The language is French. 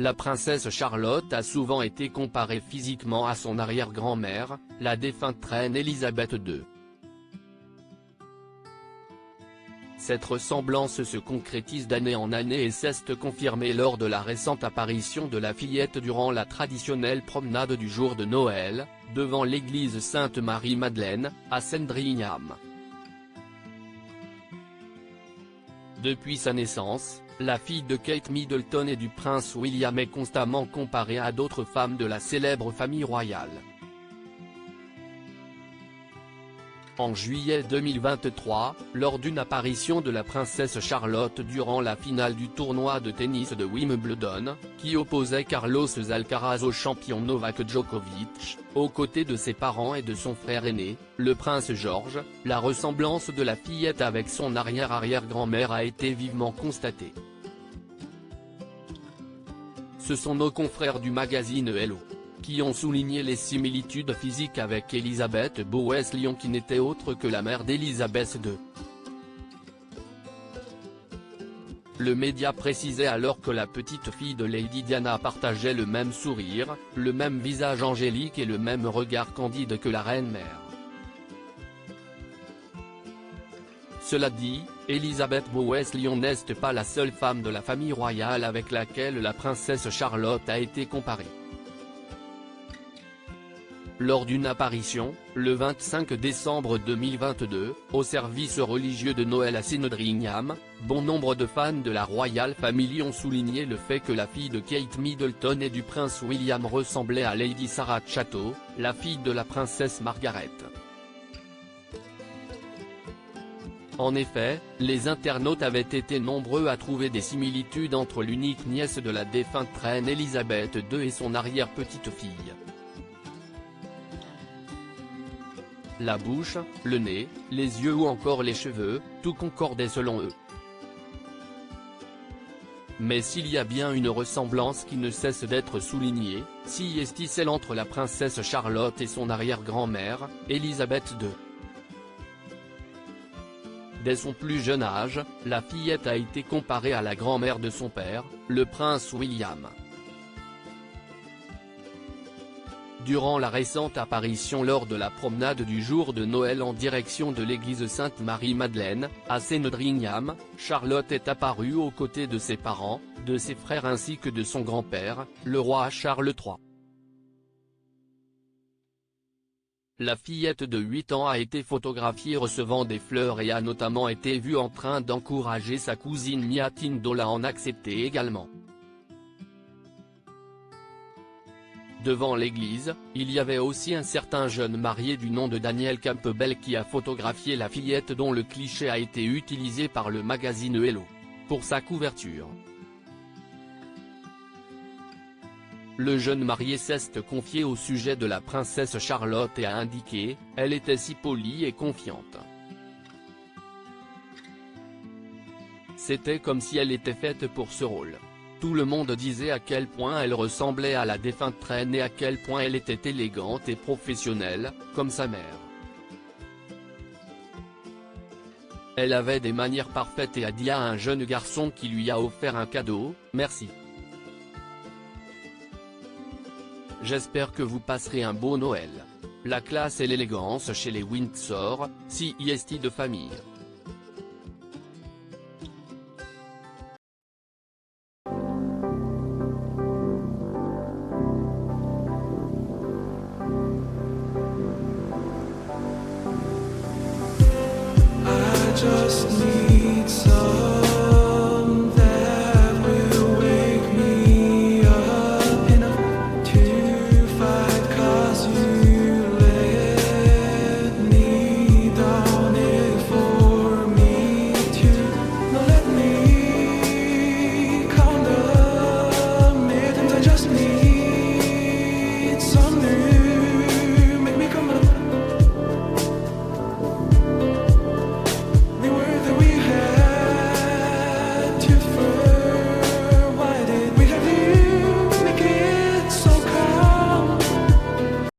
La princesse Charlotte a souvent été comparée physiquement à son arrière-grand-mère, la défunte reine Elisabeth II. Cette ressemblance se concrétise d'année en année et s'est confirmée lors de la récente apparition de la fillette durant la traditionnelle promenade du jour de Noël, devant l'église Sainte-Marie-Madeleine, à Sandringham. Depuis sa naissance, la fille de Kate Middleton et du prince William est constamment comparée à d'autres femmes de la célèbre famille royale. En juillet 2023, lors d'une apparition de la princesse Charlotte durant la finale du tournoi de tennis de Wimbledon, qui opposait Carlos Alcaraz au champion Novak Djokovic, aux côtés de ses parents et de son frère aîné, le prince George, la ressemblance de la fillette avec son arrière-arrière-grand-mère a été vivement constatée. Ce sont nos confrères du magazine Hello qui ont souligné les similitudes physiques avec Elizabeth Bowes-Lyon qui n'était autre que la mère d'Elisabeth II. Le média précisait alors que la petite fille de Lady Diana partageait le même sourire, le même visage angélique et le même regard candide que la reine-mère. Cela dit, Elizabeth Bowes-Lyon n'est pas la seule femme de la famille royale avec laquelle la princesse Charlotte a été comparée. Lors d'une apparition, le 25 décembre 2022, au service religieux de Noël à Sandringham, bon nombre de fans de la Royal Family ont souligné le fait que la fille de Kate Middleton et du prince William ressemblait à Lady Sarah Chatto, la fille de la princesse Margaret. En effet, les internautes avaient été nombreux à trouver des similitudes entre l'unique nièce de la défunte reine Elisabeth II et son arrière-petite-fille. La bouche, le nez, les yeux ou encore les cheveux, tout concordait selon eux. Mais s'il y a bien une ressemblance qui ne cesse d'être soulignée, si est celle entre la princesse Charlotte et son arrière-grand-mère, Elisabeth II. Dès son plus jeune âge, la fillette a été comparée à la grand-mère de son père, le prince William. Durant la récente apparition lors de la promenade du jour de Noël en direction de l'église Sainte-Marie-Madeleine, à Sandringham, Charlotte est apparue aux côtés de ses parents, de ses frères ainsi que de son grand-père, le roi Charles III. La fillette de 8 ans a été photographiée recevant des fleurs et a notamment été vue en train d'encourager sa cousine Mia Tindall à en accepter également. Devant l'église, il y avait aussi un certain jeune marié du nom de Daniel Campbell qui a photographié la fillette dont le cliché a été utilisé par le magazine Hello pour sa couverture. Le jeune marié s'est confié au sujet de la princesse Charlotte et a indiqué « Elle était si polie et confiante. C'était comme si elle était faite pour ce rôle. Tout le monde disait à quel point elle ressemblait à la défunte reine et à quel point elle était élégante et professionnelle, comme sa mère. Elle avait des manières parfaites et a dit à un jeune garçon qui lui a offert un cadeau, « Merci. J'espère que vous passerez un beau Noël. La classe et l'élégance chez les Windsor, si est de famille. » Just need